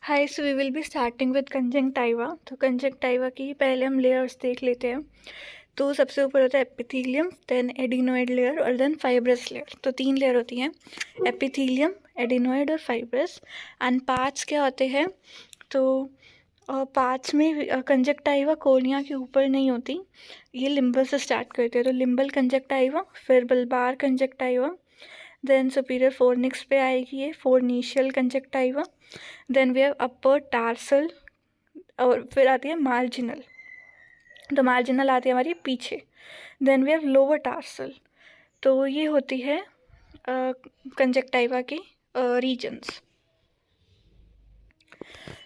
Hi, so we will be starting with conjunctiva. तो conjunctiva की पहले हम लेयर्स देख लेते हैं। तो सबसे ऊपर होता है एपिथेलियम, देन एडिनोइड लेयर और देन फाइब्रस लेयर। तो 3 लेयर होती हैं, एपिथेलियम, एडिनोइड और फाइब्रस। एंड पार्ट्स क्या होते हैं? तो पार्ट्स में कंजंक्टाइवा कोर्निया के ऊपर नहीं होती, ये लिम्बल से स्टार्ट करते हैं। तो लिम्बल कंजंक्टाइवा, फिर bulbar conjunctiva, then superior fornix पे आएगी ये forniceal conjunctiva, then we have upper tarsal और फिर आती है मार्जिनल। तो मार्जिनल आती है हमारी पीछे। Then we have lower tarsal. तो ये होती है कंजंक्टाइवा की रीजन्स।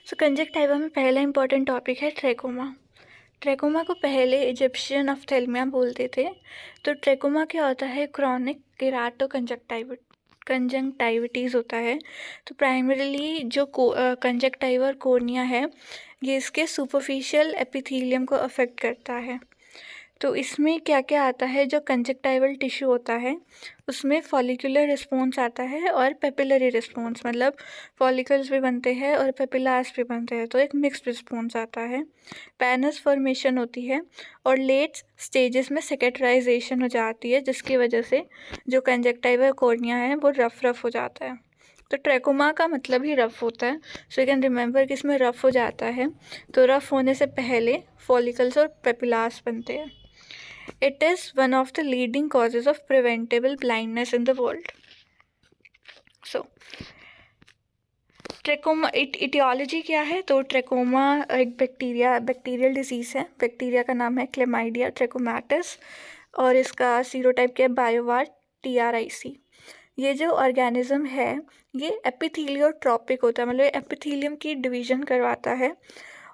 सो कंजंक्टाइवा में पहला इंपॉर्टेंट टॉपिक है ट्रेकोमा। ट्रेकोमा को पहले इजिप्शियन ऑफ्थेल्मिया बोलते थे। तो ट्रेकोमा क्या होता है? क्रॉनिक केराटो कंजंक्टाइविटीज़ होता है। तो प्राइमरीली जो कंजंक्टाइवा और कोर्निया है, ये इसके सुपरफिशियल एपिथेलियम को अफेक्ट करता है। तो इसमें क्या क्या आता है? जो कंजंक्टाइवल टिश्यू होता है उसमें फॉलिकुलर रिस्पॉन्स आता है और पेपिलरी रिस्पॉन्स, मतलब फॉलिकल्स भी बनते हैं और पेपिलास भी बनते हैं, तो एक मिक्स्ड रिस्पॉन्स आता है। पैनस फॉर्मेशन होती है और लेट स्टेजेस में सेकेटराइजेशन हो जाती है, जिसकी वजह से जो कंजंक्टाइवा कॉर्निया है वो रफ हो जाता है। तो ट्रेकोमा का मतलब ही रफ होता है। सो यू कैन रिमेंबर कि इसमें रफ हो जाता है। तो रफ होने से पहले फॉलिकल्स और पेपिलास बनते हैं। It is one of the leading causes of preventable blindness in the world. So, trachoma etiology क्या है? तो ट्रेकोमा एक बैक्टीरियल डिजीज़ है। बैक्टीरिया का नाम है क्लेमाइडिया ट्रेकोमैटिस और इसका सीरोटाइप क्या है? बायोवार TRIC। ये जो ऑर्गेनिज्म है ये एपिथेलियोट्रॉपिक होता है, मतलब एपिथेलियम की डिवीजन करवाता है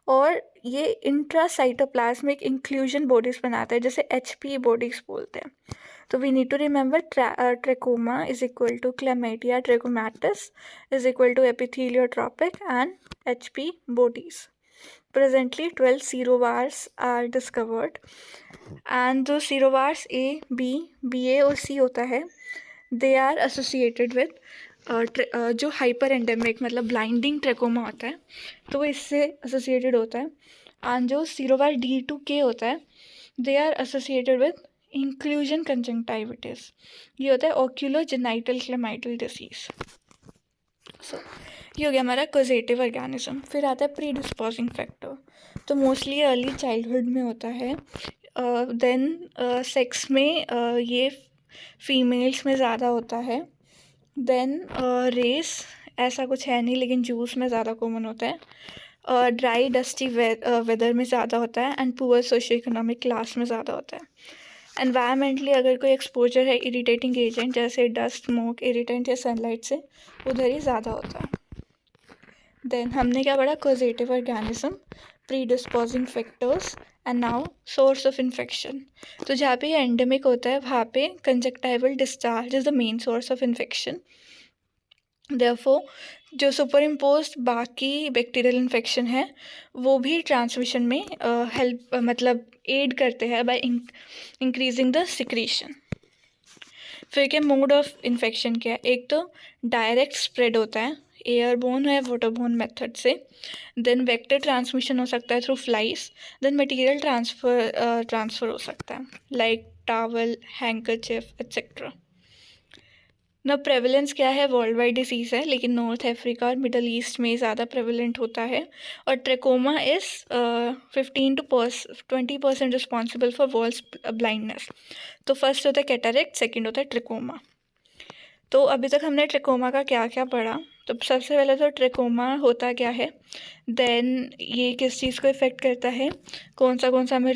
और ये इंट्रासाइटोप्लाज्मिक इंक्लूजन बॉडीज बनाता है, जैसे HP बॉडीज बोलते हैं। तो we need to remember trachoma is equal to chlamydia trachomatis is equal to epitheliotropic and HP bodies. Presently 12 serovars are discovered and जो serovars A, B, BA और C होता है दे आर एसोसिएटेड विद जो hyper endemic मतलब blinding trachoma होता है, तो वो इससे एसोसिएटेड होता है। एंड जो सीरोवार D2K होता है they are associated with inclusion conjunctivitis, ये होता है ओक्यूलोजेनाइटल क्लेमाइडल डिसीज। सो ये हो गया हमारा कॉजेटिव ऑर्गेनिज्म। फिर आता है प्री डिस्पोजिंग फैक्टर। तो मोस्टली अर्ली चाइल्डहुड में होता है, देन सेक्स में ये फीमेल्स में ज़्यादा होता है। देन रेस ऐसा कुछ है नहीं, लेकिन जूस में ज़्यादा कॉमन होता है। ड्राई डस्टी वेदर में ज़्यादा होता है and poor socio economic class में ज़्यादा होता है। एनवायरमेंटली अगर कोई एक्सपोजर है इरिटेटिंग एजेंट जैसे डस्ट, स्मोक, इरिटेंट या सनलाइट से, उधर ही ज़्यादा होता है। देन हमने क्या पढ़ा? Causative organism, pre disposing factors and now source of infection. तो जहाँ पे एंडेमिक होता है वहाँ पे conjunctival discharge is the main source of infection. Therefore जो सुपर इम्पोज्ड बाकी बैक्टीरियल इन्फेक्शन है वो भी ट्रांसमिशन में हेल्प मतलब एड करते हैं बाय इंक्रीजिंग द सिक्रीशन। फिर क्या मोड ऑफ इन्फेक्शन क्या है? एक तो डायरेक्ट स्प्रेड होता है एयरबोन है वाटरबोन मेथड से, देन वेक्टर ट्रांसमिशन हो सकता है through flies, then material transfer हो सकता है लाइक टावल, हैंकरचिफ एक्सेट्रा। ना प्रेवलेंस क्या है? वर्ल्ड वाइड डिसीज़ है, लेकिन नॉर्थ अफ्रीका और मिडल ईस्ट में ज़्यादा प्रेवलेंट होता है। और trachoma is 15 to 20% responsible for world blindness. तो फर्स्ट होता है कैटरेक्ट, सेकेंड होता है ट्रेकोमा। तो अभी तक हमने ट्रेकोमा का क्या क्या पढ़ा? तो सबसे पहले तो ट्रेकोमा होता क्या है, देन ये किस चीज़ को इफ़ेक्ट करता है, कौन सा हमें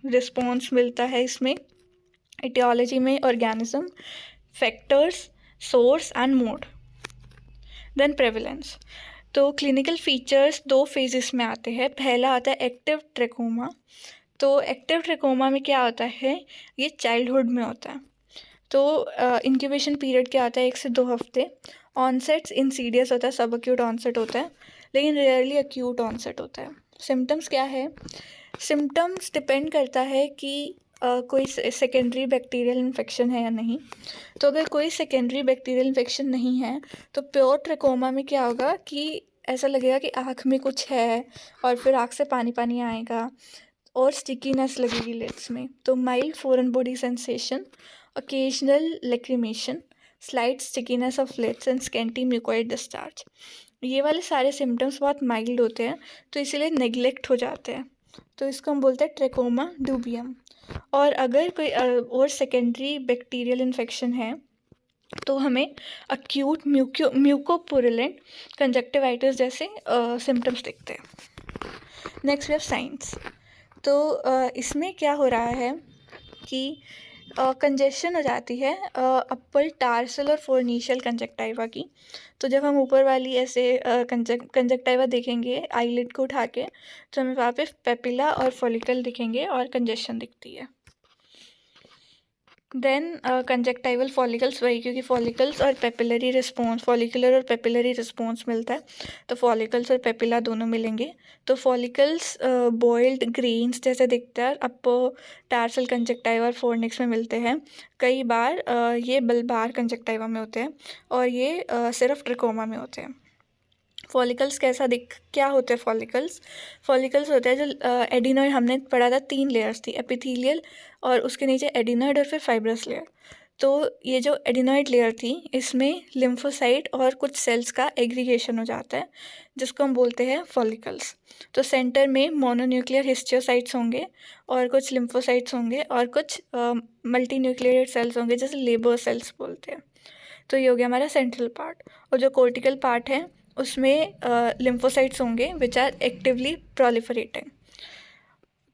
रिस्पॉन्स मिलता है इसमें, इटियोलॉजी में organism, factors, source and mode, then prevalence. तो क्लिनिकल फीचर्स 2 फेजेस में आते हैं। पहला आता है एक्टिव ट्रेकोमा। तो एक्टिव ट्रेकोमा में क्या होता है? ये चाइल्डहुड में होता है। तो इंक्यूबेशन पीरियड क्या आता है? 1 से 2 हफ्ते। ऑनसेट्स इंसीडियस होता है, सब एक्यूट ऑनसेट होता है, लेकिन रेयरली एक्यूट ऑनसेट होता है। सिम्टम्स क्या है? सिम्टम्स डिपेंड करता है कि कोई सेकेंडरी बैक्टीरियल इन्फेक्शन है या नहीं। तो अगर कोई सेकेंडरी बैक्टीरियल इन्फेक्शन नहीं है तो प्योर ट्रेकोमा में क्या होगा कि ऐसा लगेगा कि आँख में कुछ है, और फिर आँख से पानी पानी आएगा, और स्टिकीनेस लगेगी लिप्स में। तो mild foreign body sensation, occasional lacrimation, slight stickiness of lips and scanty mucoid discharge. ये वाले सारे सिम्टम्स बहुत माइल्ड होते हैं, तो इसीलिए नेग्लेक्ट हो जाते हैं। तो इसको हम बोलते हैं ट्रेकोमा ड्यूबियम। और अगर कोई और सेकेंडरी बैक्टीरियल इन्फेक्शन है तो हमें अक्यूट म्यूकोपुरुलेंट कंजक्टिवाइटिस जैसे सिम्टम्स दिखते हैं। Next we have signs. तो इसमें क्या हो रहा है कि कंजेशन हो जाती है अपर टार्सल और फोर्निशियल कंजक्टाइवा की। तो जब हम ऊपर वाली ऐसे कंजक्टाइवा देखेंगे आईलिड को उठा के, तो हमें वहाँ पे पेपिला और फॉलिकल दिखेंगे और कंजेशन दिखती है। देन कंजक्टाइवल फॉलिकल्स, वही क्योंकि फॉलिकल्स और पेपिलरी रिस्पॉन्स, फॉलिकुलर और पेपिलरी रिस्पॉन्स मिलता है, तो फॉलिकल्स और पेपिला दोनों मिलेंगे। तो फॉलिकल्स बॉइल्ड ग्रेन्स जैसे दिखता है, अपर टार्सल कंजक्टाइवा और फोर्निक्स में मिलते हैं। कई बार ये बल्बार कंजक्टाइवा में होते हैं, और ये सिर्फ ट्रिकोमा में होते हैं। फॉलिकल्स क्या होते हैं फॉलिकल्स? फॉलिकल्स होते हैं जो एडिनॉइड, हमने पढ़ा था 3 लेयर्स थी, एपिथेलियल और उसके नीचे एडिनॉइड और फिर फाइब्रस लेयर। तो ये जो एडिनॉइड लेयर थी, इसमें लिम्फोसाइट और कुछ सेल्स का एग्रीगेशन हो जाता है, जिसको हम बोलते हैं फॉलिकल्स। तो सेंटर में मोनोन्यूक्लियर हिस्टियोसाइट्स होंगे और कुछ लिम्फोसाइट्स होंगे और कुछ मल्टी न्यूक्लियरेट सेल्स होंगे, जैसे लेबर सेल्स बोलते हैं। तो ये हो गया हमारा सेंट्रल पार्ट। और जो कोर्टिकल पार्ट है उसमें लिम्फोसाइट्स होंगे विच आर एक्टिवली प्रोलिफरेटिंग।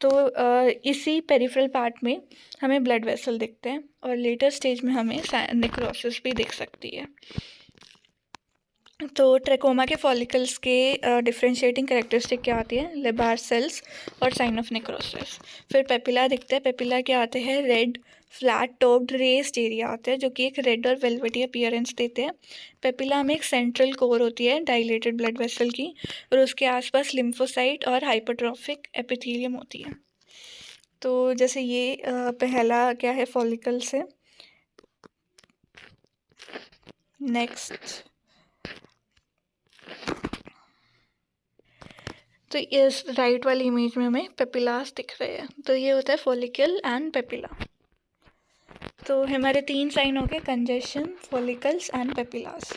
तो इसी पेरिफेरल पार्ट में हमें ब्लड वेसल दिखते हैं, और लेटर स्टेज में हमें नेक्रोसिस भी दिख सकती है। तो ट्रेकोमा के फॉलिकल्स के डिफरेंशिएटिंग कैरेक्टरिस्टिक क्या आती है? लेबार सेल्स और साइन ऑफ नेक्रोसिस। फिर पेपिला दिखते हैं। पेपिला क्या आते हैं? Red flat topped raised area आते हैं, जो कि एक रेड और वेलवेटी अपीयरेंस देते हैं। पेपिला में एक सेंट्रल कोर होती है डायलेटेड ब्लड वेसल की, और उसके आसपास लिम्फोसाइट और हाइपरट्रॉफिक एपिथेलियम होती है। तो जैसे ये पहला क्या है फॉलिकल से। नेक्स्ट, तो इस राइट वाली इमेज में हमें पेपिलास दिख रहे हैं। तो ये होता है फॉलिकल एंड पेपिला। तो हमारे 3 साइन हो गए, कंजेशन, फॉलिकल्स एंड पेपिलास।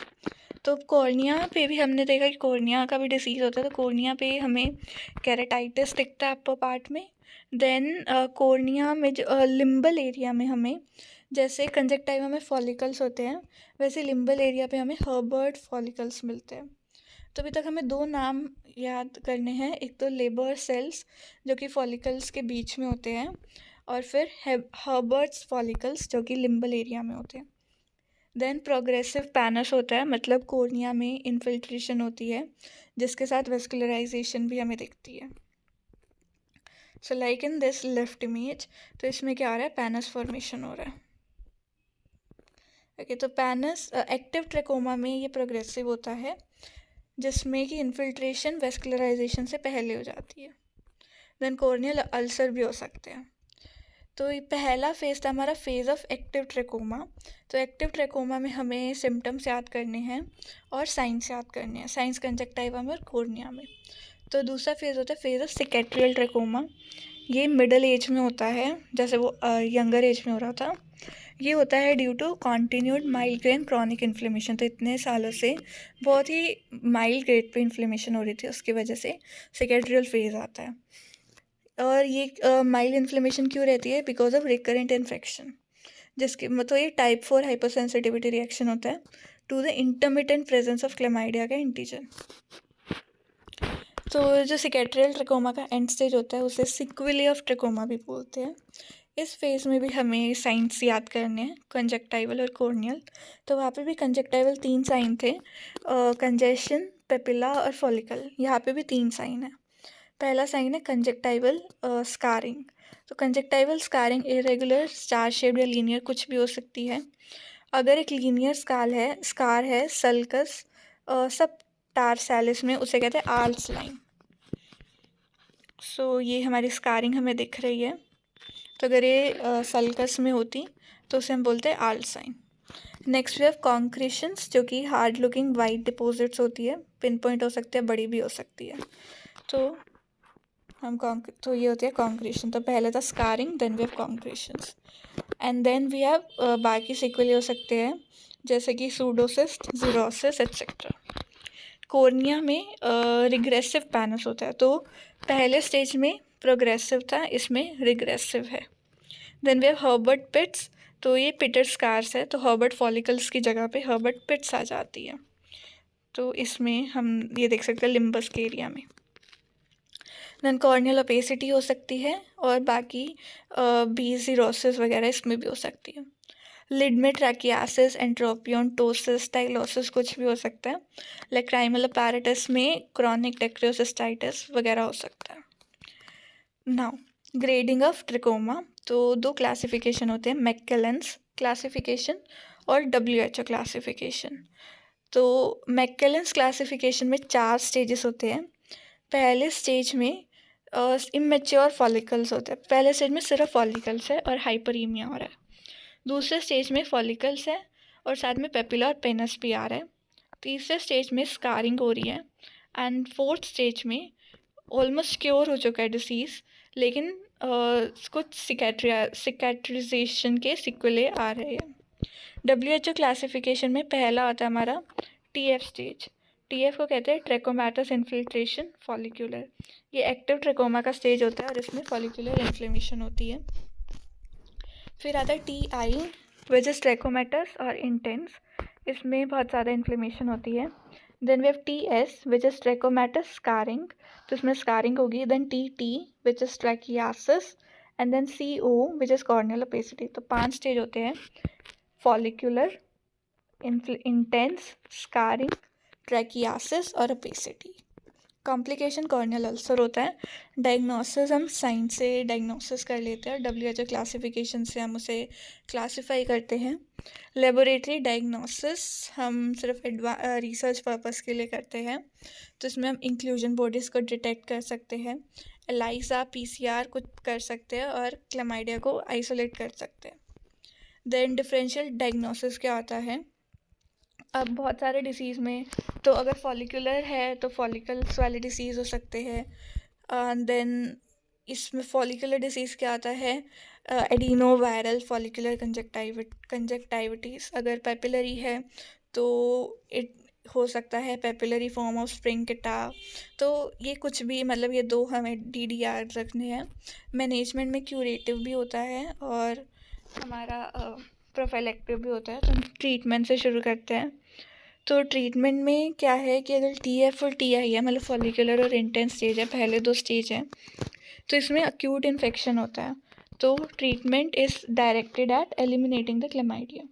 तो कॉर्निया पे भी हमने देखा कि कॉर्निया का भी डिसीज़ होता है। तो कॉर्निया पे हमें केराटाइटिस दिखता है अपर पार्ट में। देन कॉर्निया में जो लिम्बल एरिया में हमें, जैसे कंजक्टाइवा में फॉलिकल्स होते हैं, वैसे लिम्बल एरिया पे हमें हर्बर्ट फॉलिकल्स मिलते हैं। तो अभी तक हमें 2 नाम याद करने हैं, एक तो लेबर सेल्स जो कि फॉलिकल्स के बीच में होते हैं, और फिर हर्बर्ट्स फॉलिकल्स जो कि लिम्बल एरिया में होते हैं। देन प्रोग्रेसिव पैनस होता है, मतलब कॉर्निया में इन्फिल्ट्रेशन होती है जिसके साथ वेस्कुलराइजेशन भी हमें दिखती है। So like in this left image, तो इसमें क्या हो रहा है? पैनस फॉर्मेशन हो रहा है। ओके, तो पैनस एक्टिव ट्रेकोमा में ये प्रोग्रेसिव होता है, जिसमें कि इन्फिल्ट्रेशन वेस्कुलराइजेशन से पहले हो जाती है। देन कॉर्नियल अल्सर भी हो सकते हैं। तो ये पहला फेज था हमारा, फेज़ ऑफ एक्टिव ट्रेकोमा। तो एक्टिव ट्रेकोमा में हमें सिम्टम्स याद करने हैं और साइंस याद करने हैं, साइंस कंजक्टाइवा में और कॉर्निया में। तो दूसरा फेज़ होता है फेज़ ऑफ सिकेट्रियल ट्रेकोमा। ये मिडल एज में होता है, जैसे वो यंगर एज में हो रहा था। ये होता है due to continued migraine chronic inflammation. तो इतने सालों से बहुत ही माइल्ड ग्रेड पे इन्फ्लेमेशन हो रही थी, उसकी वजह से सिकेट्रियल फेज़ आता है। और ये माइल्ड इन्फ्लेमेशन क्यों रहती है? बिकॉज ऑफ रिकरेंट इन्फेक्शन, जिसके मतलब ये टाइप 4 हाइपरसेंसिटिविटी रिएक्शन होता है to the intermittent presence of chlamydia का एंटीजन। तो जो सिकेट्रियल ट्रेकोमा का एंड स्टेज होता है उसे सिक्वेली ऑफ ट्रेकोमा भी बोलते हैं। इस फेज़ में भी हमें साइंस याद करने हैं, कंजक्टाइवल और कॉर्नियल। तो वहाँ पे भी कंजक्टाइवल 3 साइन थे, कंजेशन, पेपिला और फॉलिकल। यहाँ पे भी 3 साइन है। पहला साइन है कंजक्टाइवल स्कारिंग। तो conjunctival scarring irregular, star shaped या लीनियर कुछ भी हो सकती है। अगर एक लीनियर स्कार है सल्कस सब टारसैलिस में, उसे कहते हैं आल्स लाइन। सो ये हमारी स्कारिंग हमें दिख रही है। तो अगर ये सल्कस में होती तो उसे हम बोलते हैं आल्स साइन। नेक्स्ट वी हैव कॉन्क्रीशंस, जो कि हार्ड लुकिंग वाइट डिपॉजिट्स होती है, पिन पॉइंट हो सकती है, बड़ी भी हो सकती है। तो ये होती है कॉन्क्रीशन। तो पहले था scarring, then we have concretions, and then we have बाकी सिक्वली हो सकते हैं, जैसे कि सूडोसिस्ट, जीरोसिस एट्सेट्रा। कॉर्निया में रिग्रेसिव पैनस होता है, तो पहले स्टेज में प्रोग्रेसिव था, इसमें रिग्रेसिव है। देन वी हैव हर्बर्ट पिट्स, तो ये पिटेड स्कार्स है, तो हर्बर्ट फॉलिकल्स की जगह पे हर्बर्ट पिट्स आ जाती है। तो इसमें हम ये देख सकते हैं लिम्बस के एरिया में। देन कॉर्नियल ओपेसिटी हो सकती है, और बाकी बीजीरोसिस वगैरह इसमें भी हो सकती है। लिड में ट्रैकियासिस, एंट्रोपियन, टोसिस, टाइलोसिस कुछ भी हो सकता है। लैक्राइमल अपैरेटस में क्रॉनिक टेक्रियोसिस्टाइटिस वगैरह हो सकता है। नाउ ग्रेडिंग ऑफ ट्रिकोमा, तो दो क्लासिफिकेशन होते हैं, मैककेलेंस क्लासिफिकेशन और WHO क्लासिफिकेशन। तो मैककेलेंस क्लासिफिकेशन में 4 स्टेजेस होते हैं। पहले स्टेज में इमेच्योर फॉलिकल्स होते हैं, पहले स्टेज में सिर्फ फॉलिकल्स है और हाइपरीमिया हो रहा है। दूसरे स्टेज में फॉलिकल्स है और साथ में पेपिला और पेनस भी आ रहा है। तीसरे स्टेज में स्कारिंग हो रही है, एंड फोर्थ स्टेज में ऑलमोस्ट क्योर हो चुका है डिसीज़, लेकिन कुछ सिकैट्रिजेशन के सिक्वले आ रहे हैं। WHO क्लासिफिकेशन में पहला आता है हमारा TF स्टेज। TF को कहते हैं ट्रैकोमैटस इन्फिल्ट्रेशन फॉलिक्यूलर। ये एक्टिव ट्रैकोमा का स्टेज होता है और इसमें फॉलिक्यूलर इन्फ्लेमेशन होती है। फिर आता है TI विच इज़ ट्रैकोमैटस और इंटेंस, इसमें बहुत ज़्यादा इन्फ्लेमेशन होती है। Then we have TS which is trachomatous scarring, तो इसमें स्कारिंग होगी। Then TT which is trichiasis, and then CO which is corneal opacity. तो 5 स्टेज होते हैं, फॉलिक्यूलर, इंटेंस, स्कारिंग, ट्रैकियासिस और ओपेसिटी। कॉम्प्लिकेशन कॉर्नियल अल्सर होता है। डायग्नोसिस हम साइन से डायग्नोसिस कर लेते हैं, WHO क्लासिफिकेशन से हम उसे क्लासिफाई करते हैं। लेबोरेटरी डायग्नोसिस हम सिर्फ रिसर्च पर्पस के लिए करते हैं, तो इसमें हम इंक्लूजन बॉडीज़ को डिटेक्ट कर सकते हैं, ELISA, PCR कुछ कर सकते हैं, और क्लैमाइडिया को आइसोलेट कर सकते हैं। देन डिफरेंशियल डायग्नोसिस क्या होता है, अब बहुत सारे डिसीज़ में, तो अगर फॉलिकुलर है तो फॉलिकल्स वाले डिसीज़ हो सकते हैं। देन इसमें फॉलिकुलर डिसीज़ क्या आता है, एडिनो वायरल फॉलिकुलर कंजक्टाइविटीज़। अगर पेपिलरी है तो इट हो सकता है पेपिलरी फॉर्म ऑफ स्प्रिंग किटाव। तो ये कुछ भी, मतलब ये 2 हमें DDR रखने हैं। मैनेजमेंट में क्यूरेटिव भी होता है और हमारा प्रोफाइलेक्टिव भी होता है। तो हम ट्रीटमेंट से शुरू करते हैं। तो ट्रीटमेंट में क्या है कि अगर TF और TI है, मतलब फॉलिकुलर और इंटेंस स्टेज है, पहले 2 स्टेज हैं, तो इसमें अक्यूट इन्फेक्शन होता है। तो treatment is directed eight eliminating the chlamydia.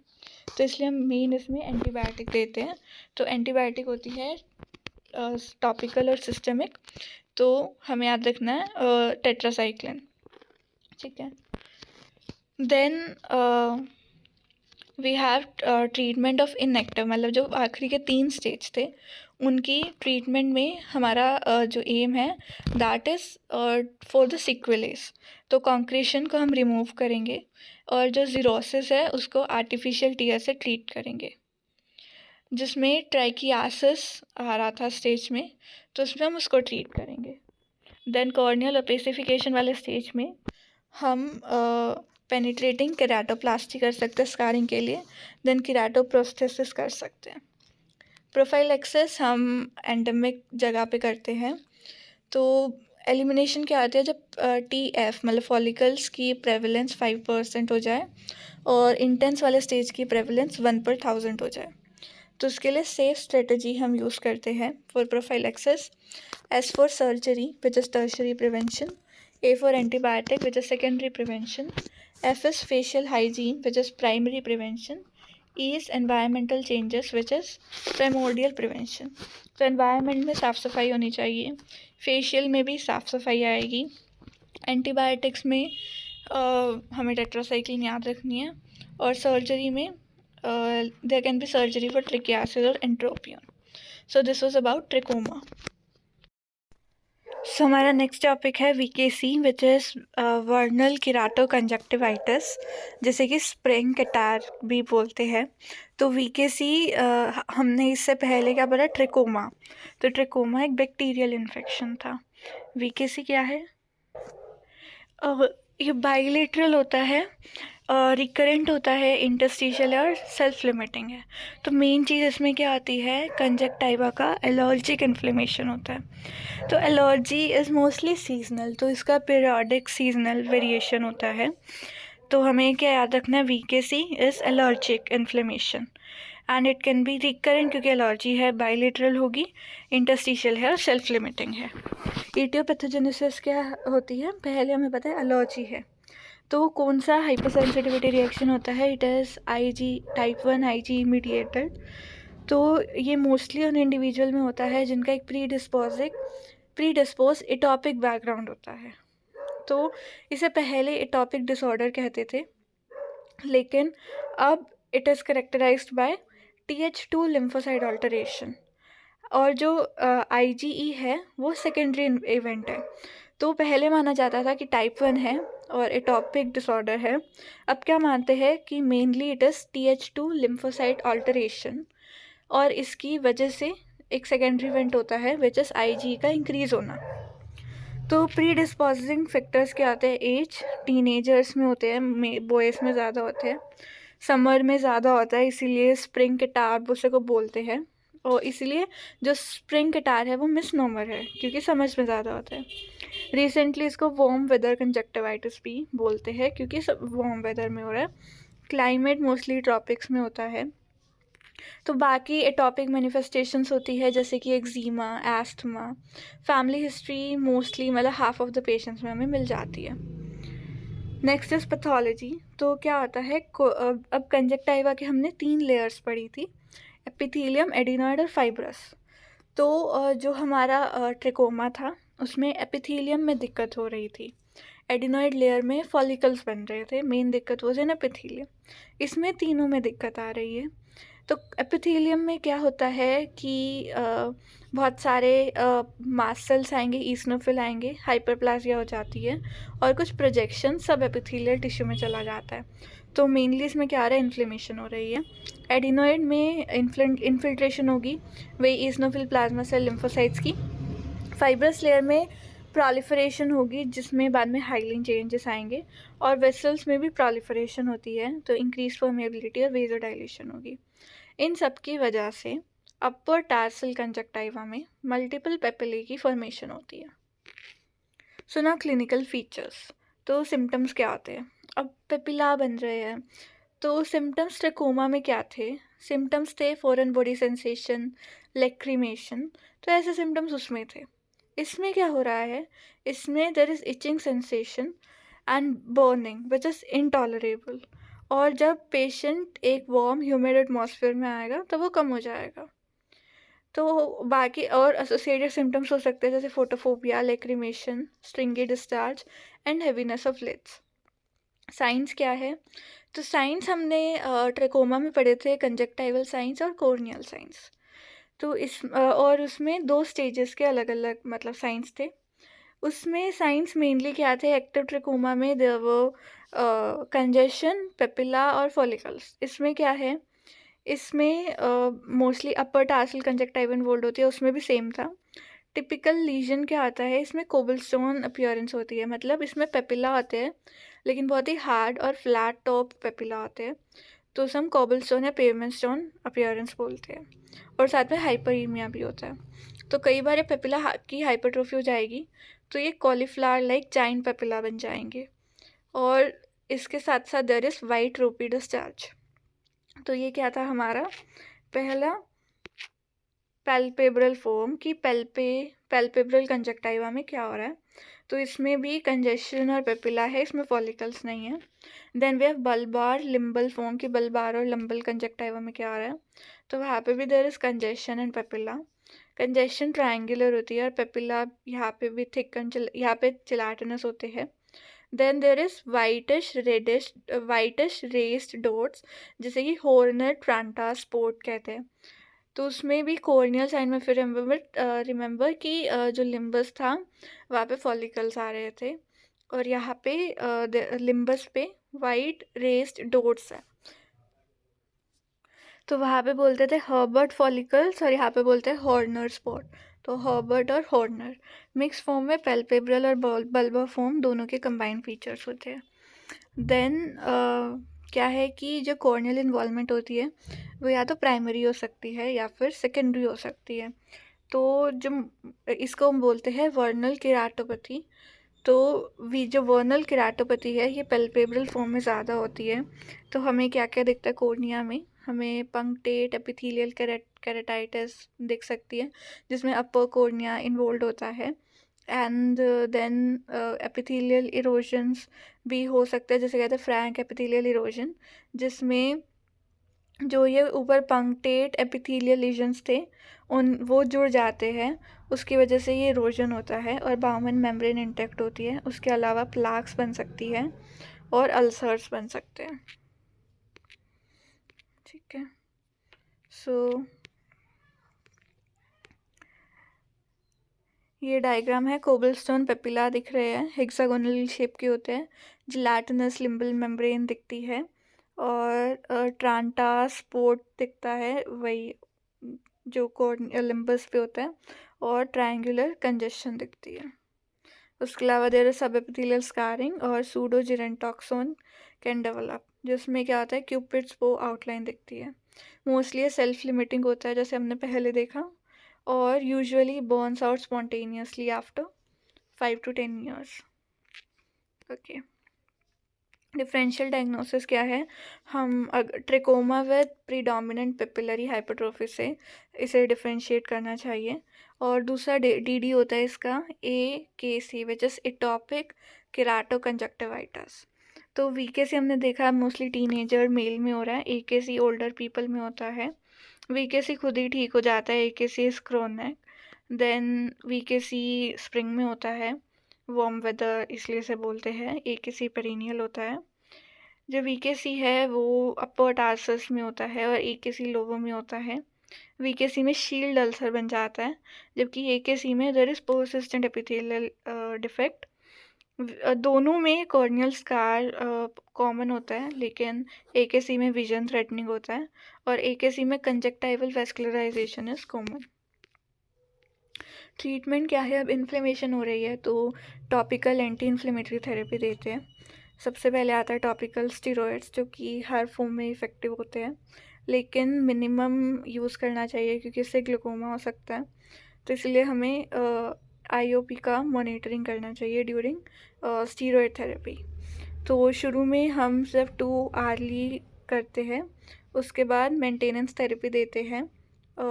तो इसलिए हम मेन इसमें एंटीबायोटिक देते हैं। तो एंटीबायोटिक होती है टॉपिकल और सिस्टमिक, तो हमें याद रखना है टेट्रासाइक्लिन, ठीक है। Then we have treatment of inactive, मतलब जो आखिरी के 3 स्टेज थे उनकी ट्रीटमेंट में हमारा जो एम है दैट इज़ फॉर द सिक्वेलेस। तो कॉन्क्रीशन को हम रिमूव करेंगे और जो जीरोसिस है उसको आर्टिफिशियल टीयर से ट्रीट करेंगे। जिसमें ट्राइकियासिस आ रहा था स्टेज में, तो उसमें हम उसको ट्रीट करेंगे। देन कॉर्नियल ओपेसिफिकेशन वाले स्टेज में हम पेनिट्रेटिंग केराटोप्लास्टी कर सकते हैं स्कारिंग के लिए। देन केराटोप्रोस्थेसिस कर सकते हैं। प्रोफाइलेक्सिस हम एंडेमिक जगह पे करते हैं। तो एलिमिनेशन क्या आती है, जब TF मतलब फॉलिकल्स की प्रेवलेंस 5% हो जाए और इंटेंस वाले स्टेज की प्रेवलेंस 1/1000 हो जाए। तो उसके लिए सेफ स्ट्रेटजी हम यूज़ करते हैं for prophylaxis. S for surgery which is tertiary prevention, A for antibiotic which is secondary prevention, F is facial hygiene which is primary prevention, E is environmental changes which is primordial prevention। तो environment में साफ़ सफाई होनी चाहिए, facial में भी साफ़ सफाई आएगी, एंटीबायोटिक्स में हमें टेट्रासाइक्लिन याद रखनी है, और सर्जरी में there can be surgery for trichiasis और entropion. So this was about trachoma. So हमारा नेक्स्ट टॉपिक है वीकेसी विच इज़ वर्नल किराटो कंजक्टिवाइटिस, जैसे कि स्प्रिंग कटार भी बोलते हैं। तो वीकेसी हमने इससे पहले क्या बोला, ट्रिकोमा। तो ट्रिकोमा एक बैक्टीरियल इन्फेक्शन था। वीकेसी क्या है? ये बाइलेटरल होता है, रिकरेंट होता है, इंटरस्टिशियल और सेल्फ लिमिटिंग है। तो मेन चीज़ इसमें क्या आती है, कंजक्टाइवा का एलर्जिक इन्फ्लेमेशन होता है। तो एलर्जी इज़ मोस्टली सीजनल, तो इसका पीरियोडिक सीजनल वेरिएशन होता है। तो हमें क्या याद रखना है, वीकेसी is allergic inflammation and it can be recurrent क्योंकि एलर्जी है, बाइलेटरल होगी, इंटरस्टिशियल है और सेल्फ लिमिटिंग है। इटियोपैथोजेनेसिस क्या होती है, पहले हमें पता है एलर्जी है। तो कौन सा हाइपर सेंसिटिविटी रिएक्शन होता है, it is IG type 1 IG mediated. तो ये मोस्टली उन इंडिविजुअल में होता है जिनका एक प्रीडिस्पोज एटॉपिक बैकग्राउंड होता है। तो इसे पहले एटॉपिक डिसऑर्डर कहते थे, लेकिन अब it is characterized by TH2 lymphocyte alteration. और जो IgE है वो सेकेंडरी इवेंट है। तो पहले माना जाता था कि टाइप 1 है और एटॉपिक डिसऑर्डर है। अब क्या मानते हैं कि mainly it is TH2 lymphocyte alteration, और इसकी वजह से एक सेकेंडरी इवेंट होता है विच इज़ IgE का इंक्रीज होना। तो प्री डिस्पोजिंग फैक्टर्स क्या आते हैं, एज टीनेजर्स में होते हैं, बॉयज़ में ज़्यादा होते हैं, समर में ज़्यादा होता है, इसीलिए स्प्रिंग कटार उसे को बोलते हैं। और इसीलिए जो स्प्रिंग कटार है वो मिसनोमर है क्योंकि समझ में ज़्यादा होता है। रिसेंटली इसको वार्म वेदर कंजक्टिवाइटिस भी बोलते हैं क्योंकि सब वार्म वेदर में हो रहा है। क्लाइमेट मोस्टली ट्रॉपिक्स में होता है। तो बाकी एटॉपिक मैनिफेस्टेशंस होती है जैसे कि eczema, asthma. Family history mostly मतलब हाफ ऑफ द पेशेंट्स में हमें मिल जाती है। Next is pathology. तो क्या होता है, अब कंजक्टाइवा के हमने 3 लेयर्स पढ़ी थी, एपिथेलियम, एडिनॉइड और फाइब्रस। तो जो हमारा ट्रिकोमा था उसमें एपिथेलियम में दिक्कत हो रही थी, एडिनॉइड लेयर में फॉलिकल्स बन रहे थे, मेन दिक्कत वो इन एपिथेलियम। इसमें तीनों में दिक्कत आ रही है। तो एपिथेलियम में क्या होता है कि बहुत सारे मास्ट सेल्स आएंगे, ईसनोफिल आएंगे, हाइपरप्लासिया हो जाती है और कुछ प्रोजेक्शन सब एपिथेलियल टिश्यू में चला जाता है। तो मेनली इसमें क्या आ रहा है, इन्फ्लेमेशन हो रही है। एडिनॉइड में इन्फिल्ट्रेशन होगी वही ईसनोफिल प्लाज्मा सेल लिम्फोसाइट्स की। फाइब्रस लेयर में प्रॉलिफरेशन होगी जिसमें बाद में हाइलिन चेंजेस आएंगे, और वेसल्स में भी प्रॉलिफरेशन होती है तो इंक्रीज परमेबिलिटी और वेजोडाइलेशन होगी। इन सब की वजह से अपर टार्सल कंजक्टाइवा में मल्टीपल पेपिले की फॉर्मेशन होती है। सुना क्लिनिकल फीचर्स। तो सिम्टम्स क्या होते हैं, अब पेपिला बन रहे हैं तो सिम्टम्स ट्रिकोमा में क्या थे, सिम्टम्स थे फॉरेन बॉडी सेंसेशन, लेक्रीमेशन। तो ऐसे सिम्टम्स उसमें थे। इसमें क्या हो रहा है, इसमें there is itching sensation and burning which is intolerable. और जब पेशेंट एक वार्म ह्यूमिड एटमॉस्फेयर में आएगा तो वो कम हो जाएगा। तो बाकी और एसोसिएटेड सिम्टम्स हो सकते हैं जैसे photophobia, lacrimation, stringy discharge and heaviness of lids. Signs क्या है, तो साइंस हमने ट्रेकोमा में पढ़े थे, कंजक्टाइवल साइंस और कॉर्नियल साइंस। तो और उसमें 2 स्टेजेस के अलग अलग मतलब साइंस थे। उसमें साइंस मेनली क्या थे, एक्टिव ट्रिकोमा में देयर वर कंजेशन, पेपिला और फॉलिकल्स। इसमें क्या है, इसमें मोस्टली अपर टार्सल कंजक्टाइवा इन्वॉल्व होती है, उसमें भी सेम था। टिपिकल लीजन क्या आता है, इसमें कोबलस्टोन अपीयरेंस होती है, मतलब इसमें पेपिला आते हैं लेकिन बहुत ही हार्ड और फ्लैट टॉप पेपिला आते हैं, तो उसे हम कोबलस्टोन या पेवमेंट स्टोन अपीयरेंस बोलते हैं। और साथ में हाइपरीमिया भी होता है। तो कई बार ये पेपिला की हाइपरट्रोफी हो जाएगी तो ये कॉलीफ्लावर लाइक जाइंट पेपिला बन जाएंगे। और इसके साथ साथ देयर इज़ वाइट रोपी डिस्चार्ज। तो ये क्या था हमारा पहला पैल्पेब्रल फॉर्म की पैल्पेब्रल कंजक्टाइवा में क्या हो रहा है। तो इसमें भी कंजेशन और पेपिला है, इसमें फॉलिकल्स नहीं है। Then we have बल्बार limbal form की बल्बार और लंबल कंजक्टाइवा में क्या हो रहा है, तो वहाँ पे भी there is congestion and papilla. Congestion triangular होती है और पेपिला यहाँ पे भी थिक, यहाँ पे चिलाटिनस होते हैं। Then there is whitish raised dots जिसे कि हॉर्नर ट्रांटा स्पॉट कहते हैं। तो उसमें भी कॉर्नियल साइन में फिर रिमेंबर कि जो लिम्बस था वहाँ पे फॉलिकल्स आ रहे थे, और यहाँ पे लिम्बस पे वाइट रेस्ड डॉट्स है, तो वहाँ पे बोलते थे हर्बर्ट फॉलिकल्स और यहाँ पे बोलते हैं हॉर्नर स्पॉट। तो हर्बर्ट और हॉर्नर मिक्स फॉर्म में पैल्पेब्रल और बल्बर फॉर्म दोनों के कंबाइंड फीचर्स होते हैं। देन क्या है कि जो कॉर्नियल इन्वॉल्वमेंट होती है वो या तो प्राइमरी हो सकती है या फिर सेकेंडरी हो सकती है। तो जो इसको हम बोलते हैं वर्नल केराटोपैथी। तो जो वर्नल केराटोपैथी है ये पैल्पेब्रल फॉर्म में ज़्यादा होती है। तो हमें क्या क्या दिखता है कॉर्निया में, हमें पंक्टेट एपिथेलियल केराटाइटिस दिख सकती है जिसमें अपर कॉर्निया इन्वॉल्व होता है, एंड देन एपिथेलियल इरोजन्स भी हो सकता है, जैसे कहते हैं फ्रैंक एपिथेलियल इरोजन, जिसमें जो ये ऊपर पंक्टेट एपिथेलियल लीजन्स थे वो जुड़ जाते हैं, उसकी वजह से ये इरोजन होता है और बाउमन मेम्ब्रेन इंटैक्ट होती है। उसके अलावा प्लाक्स बन सकती है और अल्सर्स बन सकते हैं। ठीक है, सो ये डायग्राम है, कोबलस्टोन पेपिला दिख रहे हैं, हेक्सागोनल शेप के होते हैं, जिलेटिनस लिम्बल मेम्ब्रेन दिखती है, और ट्रांटा स्पोर्ट दिखता है, वही जो लिम्बस पे होता है, और ट्रायंगुलर कंजेशन दिखती है। उसके अलावा देर सब एपिथेलियल स्कारिंग और सूडो जिरेंटॉक्सोन कैन डेवलप, जिसमें क्या होता है क्यूपिड्स बो आउटलाइन दिखती है। मोस्टली सेल्फ लिमिटिंग होता है जैसे हमने पहले देखा, और usually Burns out spontaneously after 5 to 10 years। Okay, differential diagnosis क्या है, हम ट्रिकोमा विद प्रीडोमिनेंट पेपिलरी हाइपरट्रोफी से इसे डिफरेंशिएट करना चाहिए। और दूसरा डीडी होता है इसका AKC विच इज़ एटोपिक केराटोकंजक्टिवाइटिस। तो VKC हमने देखा मोस्टली टीनेजर मेल में हो रहा है, AKC ओल्डर पीपल में होता है। VKC खुद ही ठीक हो जाता है, AKC is chronic. Then VKC spring में होता है, वार्म वेदर इसलिए से बोलते हैं। AKC पेरिनियल होता है। जो VKC है वो अपर टार्सस में होता है और AKC लोवर में होता है। VKC में शील्ड अल्सर बन जाता है, जबकि AKC में there is persistent epithelial defect. दोनों में कॉर्नियल स्कार कॉमन होता है, लेकिन AKC में विजन थ्रेटनिंग होता है और AKC में conjunctival vascularisation is common. Treatment क्या है, अब इन्फ्लेमेशन हो रही है तो टॉपिकल एंटी इन्फ्लेमेटरी थेरेपी देते हैं। सबसे पहले आता है टॉपिकल स्टीरॉयड्स, जो कि हर फॉर्म में इफ़ेक्टिव होते हैं, लेकिन मिनिमम यूज़ करना चाहिए क्योंकि इससे ग्लूकोमा हो सकता है। तो इसलिए हमें IOP का मॉनिटरिंग करना चाहिए ड्यूरिंग स्टीरॉयड थेरेपी। तो शुरू में हम सिर्फ 2 आवर्ली करते हैं, उसके बाद मेंटेनेंस थेरेपी देते हैं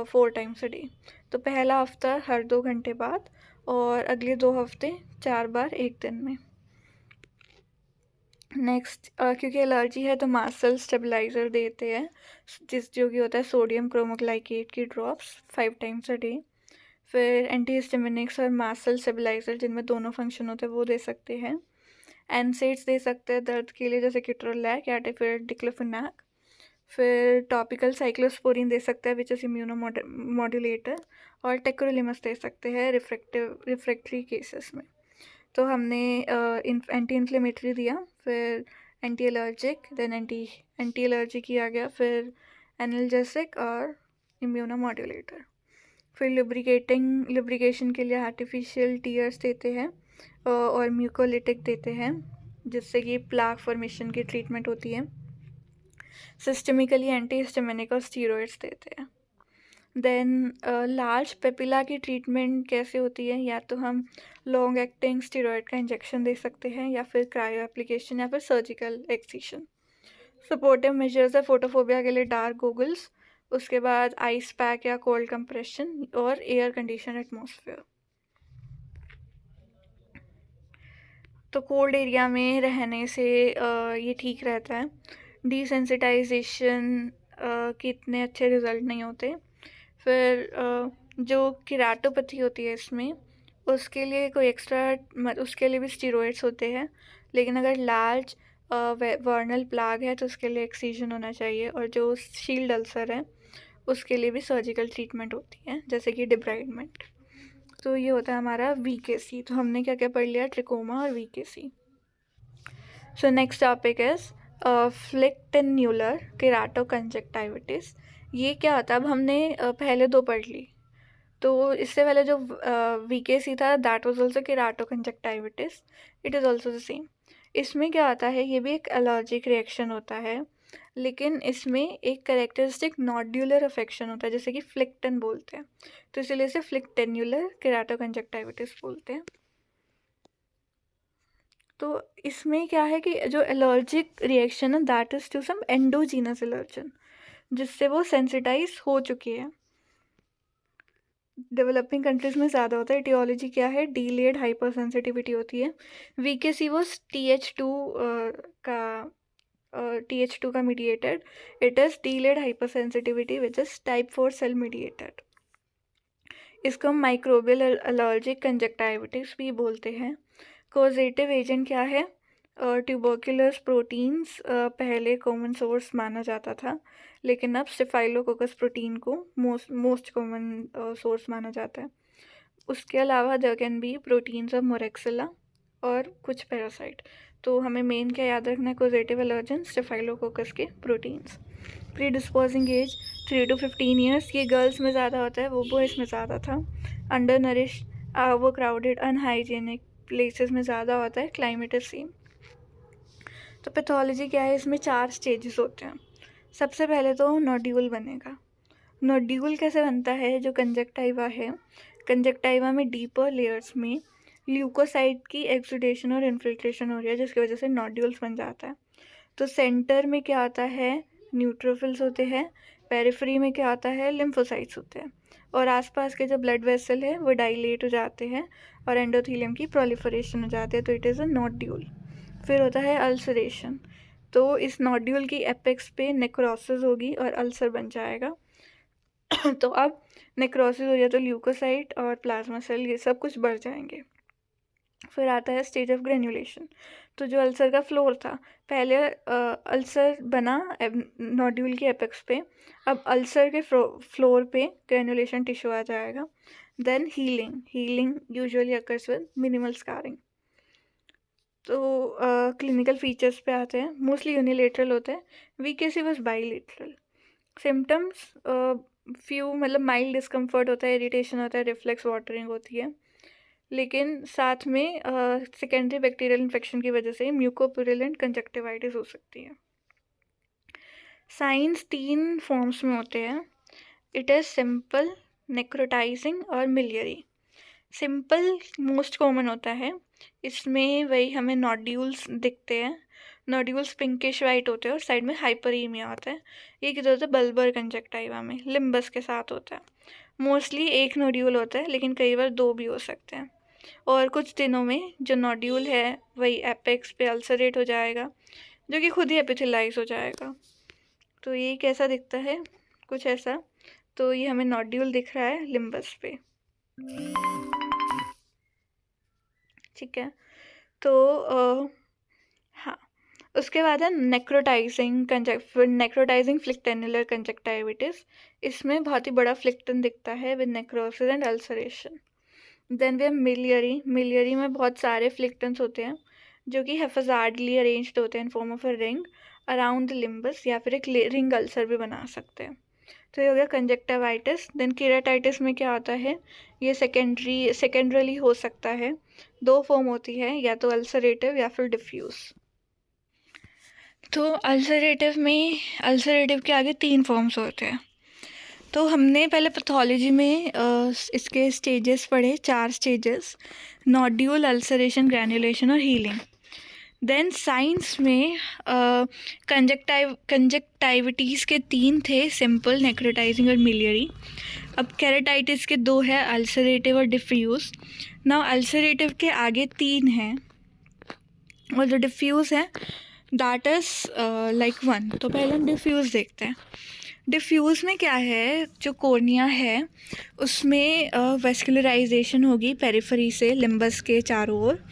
4 times a डे। तो पहला हफ्ता हर 2 घंटे बाद और अगले 2 हफ्ते 4 बार 1 दिन में। नेक्स्ट क्योंकि एलर्जी है तो मासल स्टेबलाइज़र देते हैं, जो कि होता है सोडियम क्रोमोग्लाइकेट की ड्रॉप्स 5 times a डे। फिर एंटीहिस्टामिनिक्स और मासल स्टेबलाइज़र जिनमें दोनों फंक्शन होते हैं वो दे सकते हैं। एनसेड्स दे सकते हैं दर्द के लिए, जैसे किट्रोलैक या फिर डिक्लोफेनाक। फिर टॉपिकल साइक्लोस्पोरिन दे सकते हैं विच इज़ इम्यूनो मॉड्यूलेटर, और टेक्रोलिमस दे सकते हैं रिफ्रैक्टरी केसेस में। तो हमने एंटी इन्फ्लेमेटरी दिया, फिर anti allergic, then anti allergy किया गया, फिर एनाल्जेसिक और इम्यूनो मॉड्यूलेटर। फिर लुब्रिकेशन के लिए आर्टिफिशियल टीयर्स देते हैं और म्यूकोलिटिक देते हैं, जिससे कि प्लाक फॉर्मेशन की ट्रीटमेंट होती है। सिस्टमिकली एंटीहिस्टामिनिक और स्टीरॉयड्स देते हैं। देन लार्ज पेपिला की ट्रीटमेंट कैसे होती है, या तो हम लॉन्ग एक्टिंग स्टीरॉयड का इंजेक्शन दे सकते हैं या फिर क्रायो एप्लीकेशन या फिर सर्जिकल एक्सीशन। सपोर्टिव मेजर्स है फोटोफोबिया के लिए डार्क गॉगल्स, उसके बाद आइस पैक या कोल्ड कंप्रेशन और एयर कंडीशन एटमॉस्फेयर। तो कोल्ड एरिया में रहने से ये ठीक रहता है। डिसेंसिटाइजेशन के इतने अच्छे रिज़ल्ट नहीं होते। फिर जो केराटोपैथी होती है इसमें, उसके लिए कोई एक्स्ट्रा उसके लिए भी स्टीरॉयड्स होते हैं, लेकिन अगर लार्ज वर्नल प्लाग है तो उसके लिए एक्सीजन होना चाहिए। और जो शील्ड अल्सर है उसके लिए भी सर्जिकल ट्रीटमेंट होती है, जैसे कि डिब्राइडमेंट। तो ये होता है हमारा VKC। तो हमने क्या क्या पढ़ लिया, ट्रिकोमा और VKC। So next topic is phlyctenular keratoconjunctivitis. ये क्या होता है, अब हमने पहले दो पढ़ ली, तो इससे पहले जो VKC था that was also keratoconjunctivitis, it is also the same. इसमें क्या होता है, ये भी एक एलर्जिक रिएक्शन होता है, लेकिन इसमें एक कैरेक्टरिस्टिक नोड्यूलर अफेक्शन होता है, जैसे कि फ्लिक्टन बोलते हैं, तो इसलिए इसे फ्लिक्टेन्युलर केराटोकंजक्टिविटिस बोलते हैं। तो इसमें क्या है कि जो एलर्जिक रिएक्शन है that is to some endogenous allergen, जिससे वो सेंसिटाइज हो चुकी है। डेवलपिंग कंट्रीज में ज़्यादा होता है। इटियोलॉजी क्या है, डीलेड हाइपर सेंसिटिविटी होती है। VKC वो TH2 का mediated, it is delayed hyper sensitivity which is type 4 cell mediated. इसको हम माइक्रोबियल एलर्जिक कंजक्टिविटिस भी बोलते हैं। कॉजेटिव एजेंट क्या है, ट्यूबरकुलस प्रोटीन्स पहले कॉमन सोर्स माना जाता था, लेकिन अब स्टेफाइलोकोकस प्रोटीन को मोस्ट कॉमन सोर्स माना जाता है। उसके अलावा there can be proteins of moraxella और कुछ पैरासाइट। तो हमें मेन क्या याद रखना है, कॉजेटिव एलर्जन स्टेफाइलोकोकस के proteins. Predisposing age 3 to 15 years, ये गर्ल्स में ज़्यादा होता है, वो बॉयज़ में ज़्यादा था। अंडर नरिश, वो क्राउडेड अनहाइजीनिक प्लेसेस में ज़्यादा होता है, क्लाइमेट इज सेम। तो पैथोलॉजी क्या है, इसमें 4 स्टेजेस होते हैं। सबसे पहले तो नोड्यूल बनेगा। नोड्यूल कैसे बनता है, जो कंजक्टाइवा है, कंजक्टाइवा में डीपर लेयर्स में ल्यूकोसाइट की एक्सुडेशन और इन्फिल्ट्रेशन हो रही है, जिसकी वजह से नोड्यूल्स बन जाता है। तो सेंटर में क्या आता है, न्यूट्रोफिल्स होते हैं, पेरिफेरी में क्या आता है, लिम्फोसाइट्स होते हैं, और आसपास के जो ब्लड वेसल है वो डाइलेट हो जाते हैं और एंडोथेलियम की प्रोलिफरेशन हो जाती है, तो इट इज़ अ नोड्यूल। फिर होता है अल्सरेशन, तो इस नोड्यूल की एपेक्स पे नेक्रोसिस होगी और अल्सर बन जाएगा। तो अब नेक्रोसिस हो जाए तो ल्यूकोसाइट और प्लाज्मा सेल ये सब कुछ बढ़ जाएंगे। फिर आता है स्टेज ऑफ ग्रेन्युलेशन। तो जो अल्सर का फ्लोर था, पहले अल्सर बना नोड्यूल की एपेक्स पे, अब अल्सर के फ्लोर पे ग्रेन्युलेशन टिश्यू आ जाएगा। Then healing usually occurs with minimal scarring. तो क्लिनिकल फीचर्स पे आते हैं, मोस्टली यूनिलेटरल होते हैं, VKC बस बाईलेटरल। सिम्टम्स फ्यू, मतलब माइल्ड डिस्कम्फर्ट होता है, इरिटेशन होता है, रिफ्लेक्स वाटरिंग होती है, लेकिन साथ में सेकेंडरी बैक्टीरियल इन्फेक्शन की वजह से म्यूकोपुरुलेंट कंजक्टिवाइटिस हो सकती है। साइंस 3 फॉर्म्स में होते हैं, इट इज़ सिंपल, नेक्रोटाइजिंग और मिलियरी। सिंपल मोस्ट कॉमन होता है, इसमें वही हमें नोड्यूल्स दिखते हैं, नोड्यूल्स पिंकिश वाइट होते हैं और साइड में हाइपरीमिया होता है। ये किधर होता है, बल्बर कंजक्टाइवा में, लिम्बस के साथ होता है। मोस्टली एक नोड्यूल होता है, लेकिन कई बार 2 भी हो सकते हैं, और कुछ दिनों में जो नोड्यूल है वही एपेक्स पे अल्सरेट हो जाएगा, जो कि खुद ही एपिथेलाइज हो जाएगा। तो ये कैसा दिखता है, कुछ ऐसा। तो ये हमें नोड्यूल दिख रहा है लिम्बस पे, ठीक है। तो हाँ, उसके बाद है नेक्रोटाइजिंग फ्लिक्टेनुलर कंजक्टिविटिस। इसमें बहुत ही बड़ा फ्लिक्टन दिखता है with necrosis and ulceration. Then we have miliary में बहुत सारे फ्लिक्टन्स होते हैं, जो कि हेफाजार्डली अरेंज्ड होते हैं in form of a ring around the limbus, या फिर एक रिंग अल्सर भी बना सकते हैं। तो ये हो गया कंजक्टिवाइटिस। देन केराटाइटिस में क्या होता है, ये सेकेंडरली हो सकता है, 2 फॉर्म होती है, या तो अल्सरेटिव या फिर डिफ्यूज। तो अल्सरेटिव के आगे 3 फॉर्म्स होते हैं। तो हमने पहले पैथोलॉजी में इसके स्टेजेस पढ़े, 4 स्टेजेस, नोड्यूल, अल्सरेशन, ग्रैन्युलेशन और हीलिंग। देन साइंस में कंजक्टाइविटीज़ के 3 थे, सिंपल, नेक्रोटाइजिंग और मिलियरी। अब केराटाइटिस के 2 है, अल्सरेटिव और डिफ्यूज़। नाउ अल्सरेटिव के आगे 3 हैं, और जो डिफ्यूज़ है दैट इज़ लाइक 1। तो पहले हम डिफ्यूज़ देखते हैं। डिफ्यूज़ में क्या है, जो कॉर्निया है उसमें वेस्कुलराइजेशन होगी पेरिफेरी से लिम्बस के चारों ओर,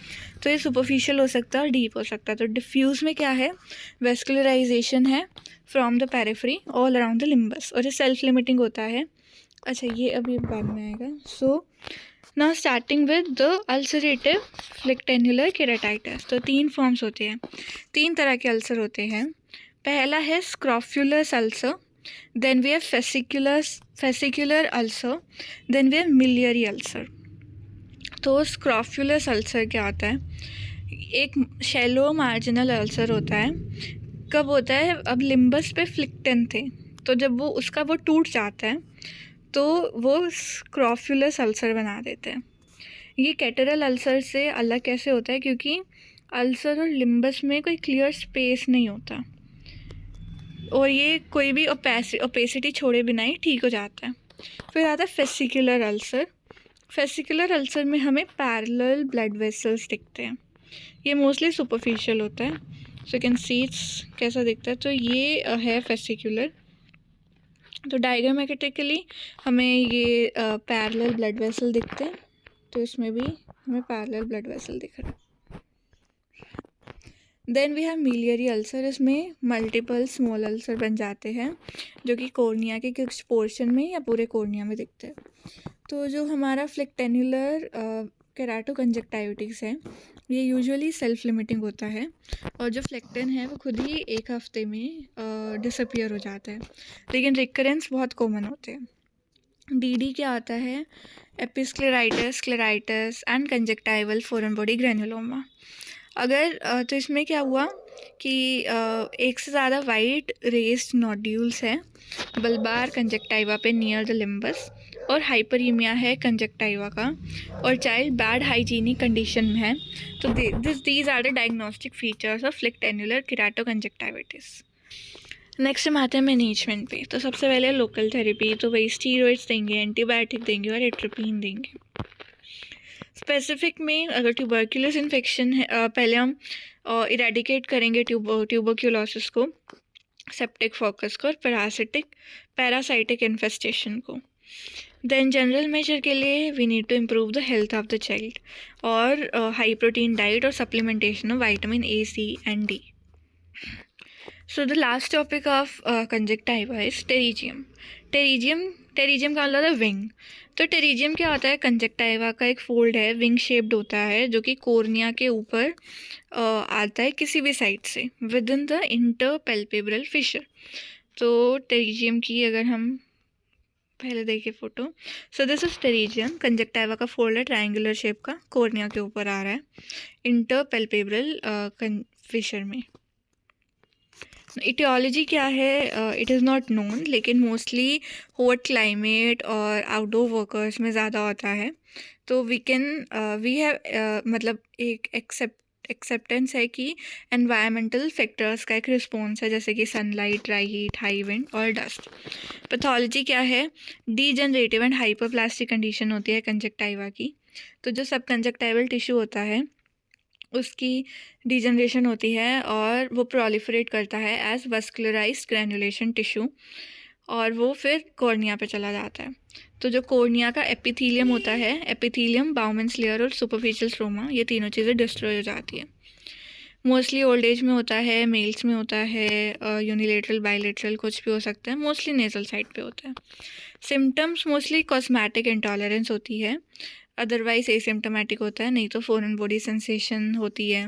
तो ये सुपरफिशियल हो सकता है और डीप हो सकता है। तो डिफ्यूज़ में क्या है, वेस्कुलराइजेशन है from the periphery all around the limbus, और ये सेल्फ लिमिटिंग होता है। अच्छा, ये अभी बाद में आएगा। So now starting with the ulcerative phlyctenular keratitis. तो 3 फॉर्म्स होते हैं, 3 तरह के अल्सर होते हैं। पहला है scrofulous ulcer, then we have fascicular ulcer, then we have miliary ulcer. तो स्क्रॉफ्युलस अल्सर क्या होता है, एक शैलो मार्जिनल अल्सर होता है। कब होता है, अब लिम्बस पे फ्लिक्टेन थे, तो जब वो टूट जाता है तो वो स्क्रॉफ्युलस अल्सर बना देते हैं। ये कैटरल अल्सर से अलग कैसे होता है, क्योंकि अल्सर और लिम्बस में कोई क्लियर स्पेस नहीं होता और ये कोई भी ओपेसिटी छोड़े बिना ही ठीक हो जाता है। फिर आता है फेसिकुलर अल्सर। फेसिकुलर अल्सर में हमें पैरेलल ब्लड वेसल्स दिखते हैं, ये मोस्टली सुपरफिशियल होता है। So you can see it's कैसा दिखता है। तो ये है फेसिकुलर। तो डायग्रामेटिकली हमें ये पैरेलल ब्लड वेसल दिखते हैं, तो इसमें भी हमें पैरेलल ब्लड वेसल दिख रहा है। Then we have miliary ulcer. इसमें मल्टीपल स्मॉल अल्सर बन जाते हैं जो कि कॉर्निया के कुछ पोर्शन में या पूरे कॉर्निया में दिखते हैं। तो जो हमारा फ्लिक्टेन्युलर केराटोकंजक्टिविटिस है, ये यूजुअली सेल्फ लिमिटिंग होता है और जो फ्लेक्टेन है वो खुद ही 1 हफ्ते में डिसअपियर हो जाता है, लेकिन रिकरेंस बहुत कॉमन होते हैं। डीडी क्या आता है, एपिस्क्लेराइटिस, स्क्लेराइटिस and conjunctival foreign body granuloma. अगर तो इसमें क्या हुआ कि एक से ज़्यादा वाइट रेस्ड नोड्यूल्स हैं बल्बार कंजक्टाइवा पे नियर द लिम्बस, और हाइपरीमिया है कंजक्टाइवा का, और चाइल्ड बैड हाइजीनिक कंडीशन में है। तो these are the diagnostic features of phlyctenular keratoconjunctivitis. Next हम आते हैं मैनेजमेंट पे। तो सबसे पहले लोकल थेरेपी, तो वही स्टीरॉइड्स देंगे, एंटीबायोटिक देंगे और एट्रोपिन देंगे। स्पेसिफिक में अगर ट्यूबरक्यूलोस इन्फेक्शन है, पहले हम इरेडिकेट करेंगे ट्यूबरक्यूलोसिस को, सेप्टिक फोकस को और पैरासाइटिक इन्फेस्टेशन को। देन जनरल मेजर के लिए we need to improve the health of the child और हाई प्रोटीन डाइट और supplementation of vitamin A, C and D. So the last topic of conjunctiva is pterygium. Pterygium का मतलब है wing. तो pterygium क्या होता है, कंजक्टाइवा का एक फोल्ड है, विंग शेप्ड होता है, जो कि कॉर्निया के ऊपर आता है किसी भी साइड से विद इन द इंटरपैल्पेब्रल फिशर। तो टेरिजियम की अगर हम पहले देखिए photo, so this is pterygium, conjunctiva का फोल्ड है ट्रायंगुलर शेप का, कॉर्निया के ऊपर आ रहा है इंटरपैल्पेब्रल फिशर में। इटियोलॉजी क्या है, इट इज़ नॉट नोन, लेकिन मोस्टली हॉट क्लाइमेट और आउटडोर वर्कर्स में ज़्यादा होता है। तो वी हैव मतलब एक एक्सेप्टेंस है कि एनवायरमेंटल फैक्टर्स का एक रिस्पॉन्स है, जैसे कि sunlight, dry heat, high wind और डस्ट। पैथोलॉजी क्या है, डीजनरेटिव एंड हाइपरप्लास्टिक कंडीशन होती है कंजक्टाइवा की। तो जो सब कंजक्टाइवल टिश्यू होता है उसकी डिजनरेशन होती है और वो प्रोलिफरेट करता है एज वस्कुलराइज्ड ग्रैन्युलेशन टिश्यू, और वो फिर कॉर्निया पे चला जाता है। तो जो कॉर्निया का एपिथेलियम होता है, एपिथेलियम, बाउमेंस लेयर और सुपरफिशियल स्ट्रोमा, ये तीनों चीज़ें डिस्ट्रॉय हो जाती है। मोस्टली ओल्ड एज में होता है, मेल्स में होता है, यूनिलेटरल, बायलेटरल कुछ भी हो सकता है, मोस्टली नेजल साइड पे होता है। सिम्टम्स मोस्टली कॉस्मेटिक इंटॉलरेंस होती है, अदरवाइज एसिम्टोमेटिक होता है, नहीं तो फॉरेन बॉडी सेंसेशन होती है।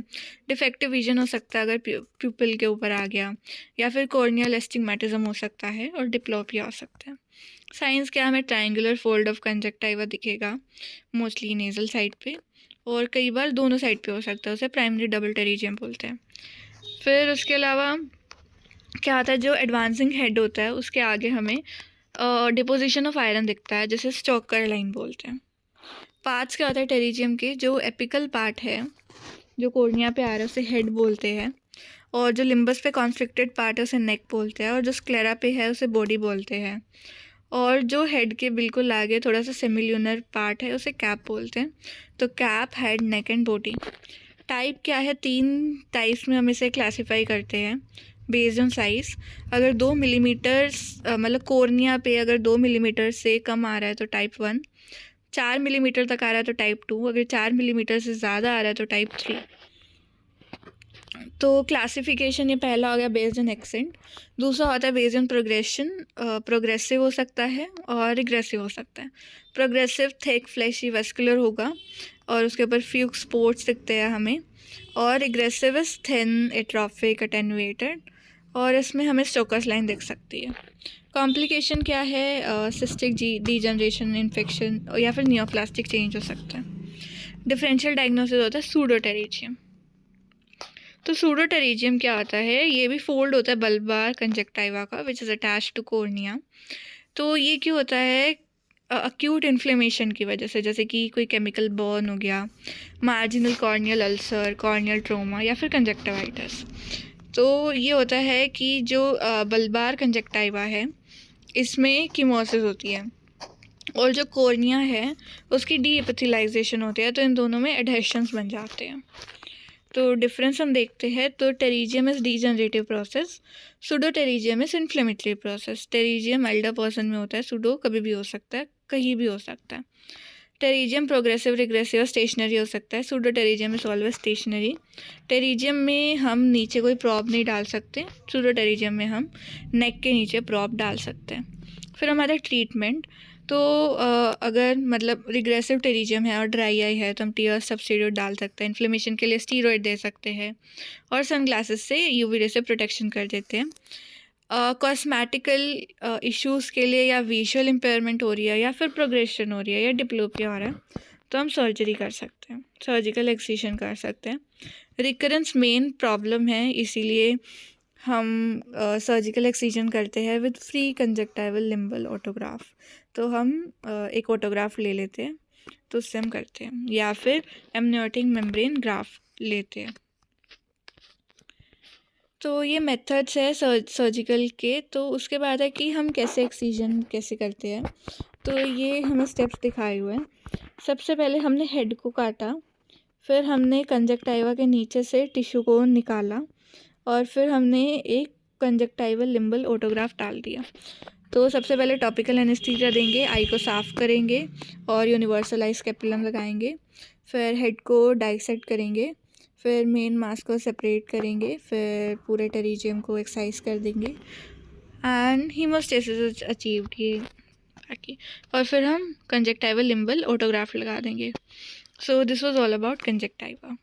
डिफेक्टिव विजन हो सकता है अगर प्यूपिल के ऊपर आ गया, या फिर कॉर्नियल एस्टिग्मेटिज्म हो सकता है, और डिप्लोपिया हो सकता है। साइंस क्या, हमें ट्रायंगुलर फोल्ड ऑफ कंजक्टाइवा दिखेगा मोस्टली नेजल साइड पे, और कई बार दोनों साइड पे हो सकता है, उसे प्राइमरी डबल टेरिजियम बोलते हैं। फिर उसके अलावा क्या आता है, जो एडवांसिंग हेड होता है उसके आगे हमें डिपोजिशन ऑफ आयरन दिखता है, जिसे स्टोकर लाइन बोलते हैं। पार्ट्स क्या होता है टेरिजियम के, जो एपिकल पार्ट है जो कॉर्निया पे आ रहा है उसे हेड बोलते हैं, और जो लिम्बस पे कॉन्फ्लिक्टेड पार्ट है उसे नेक बोलते हैं, और जो स्क्लेरा पे है उसे बॉडी बोलते हैं, और जो हेड के बिल्कुल आगे थोड़ा सा सेमिल्यूनर पार्ट है उसे कैप बोलते हैं। तो cap, head, neck and body. Type क्या है, 3 टाइप्स में हम इसे क्लासीफाई करते हैं बेस्ड ऑन साइज़। अगर 2 मिलीमीटर मतलब कॉर्निया पे अगर 2 मिलीमीटर से कम आ रहा है तो टाइप 1, 4 मिलीमीटर तक आ रहा है तो टाइप 2, अगर 4 मिलीमीटर से ज़्यादा आ रहा है तो टाइप 3। तो क्लासिफिकेशन ये पहला हो गया बेस्ड ऑन एक्सेंट। दूसरा होता है बेस्ड ऑन प्रोग्रेशन। प्रोग्रेसिव हो सकता है और रिग्रेसिव हो सकता है। प्रोग्रेसिव थिक फ्लैशी वेस्कुलर होगा और उसके ऊपर फ्यू स्पॉट्स दिखते हैं हमें। और regressive is thin atrophic attenuated और इसमें हमें स्टोकर्स लाइन दिख सकती है। कॉम्प्लिकेशन क्या है? सिस्टिक डीजनरेशन, इन्फेक्शन या फिर नियोप्लास्टिक चेंज हो सकता है। डिफरेंशियल डायग्नोसिस होता है सूडोटेरिजियम। तो सूडोटेरिजियम क्या होता है? ये भी फोल्ड होता है बल्बार कंजक्टाइवा का which is attach to cornea. तो ये क्यों होता है? अक्यूट इन्फ्लेमेशन की वजह से, जैसे कि कोई केमिकल बर्न हो गया, marginal corneal ulcer, corneal trauma या फिर कंजक्टिवाइटिस। तो ये होता है कि जो बल्बार कंजक्टाइवा है इसमें कीमोसिस होती है और जो कॉर्निया है उसकी डी एपिथेलाइजेशन होती है, तो इन दोनों में एडहेशंस बन जाते हैं। तो डिफरेंस हम देखते हैं तो pterygium is degenerative process, pseudo pterygium is inflammatory process. Pterygium Elder person में होता है, सूडो कभी भी हो सकता है, कहीं भी हो सकता है। टेरिजियम प्रोग्रेसिव, रिग्रेसिव, स्टेशनरी हो सकता है। Pseudo pterygium is always stationary. Pterygium में हम नीचे कोई प्रॉप नहीं डाल सकते, सूडो टेरिजियम में हम नेक के नीचे प्रॉप डाल सकते हैं। फिर हमारा ट्रीटमेंट, तो अगर मतलब रिग्रेसिव टेरिजियम है और ड्राई आई है तो हम टीयर सब्स्टिट्यूट डाल सकते हैं। इन्फ्लेमेशन के लिए स्टीरॉयड दे सकते हैं और सनग्लासेस से यूवी रे से प्रोटेक्शन कर देते हैं। कॉस्मेटिकल इश्यूज़ के लिए या विजुअल इम्पेयरमेंट हो रही है या फिर प्रोग्रेशन हो रही है या डिप्लोपिया हो रहा है तो हम सर्जरी कर सकते हैं, सर्जिकल एक्सिशन कर सकते हैं। रिकरेंस मेन प्रॉब्लम है, इसीलिए हम सर्जिकल एक्सिजन करते हैं with free conjunctival limbal autograph. तो हम एक ऑटोग्राफ ले लेते हैं तो उससे हम करते हैं, या फिर एमनियोटिक मेम्ब्रेन ग्राफ्ट लेते हैं। तो ये मेथड्स है सर्जिकल के। तो उसके बाद है कि हम कैसे एक्सिजन कैसे करते हैं। तो ये हमें स्टेप्स दिखाए हुए हैं। सबसे पहले हमने हेड को काटा, फिर हमने कंजक्टाइवा के नीचे से टिश्यू को निकाला और फिर हमने एक कंजक्टाइवल लिम्बल ऑटोग्राफ डाल दिया। तो सबसे पहले टॉपिकल एनेस्थीसिया देंगे, आई को साफ़ करेंगे और यूनिवर्सल आई स्केपुलम लगाएंगे। फिर हेड को डाइसेक्ट करेंगे, फिर मेन मास को सेपरेट करेंगे, फिर पूरे टेरिजियम को एक्साइज कर देंगे एंड हीमोस्टेसिस अचीव्ड ये बाकी, और फिर हम कंजक्टाइवल लिम्बल ऑटोग्राफ लगा देंगे। सो this was all about conjunctiva.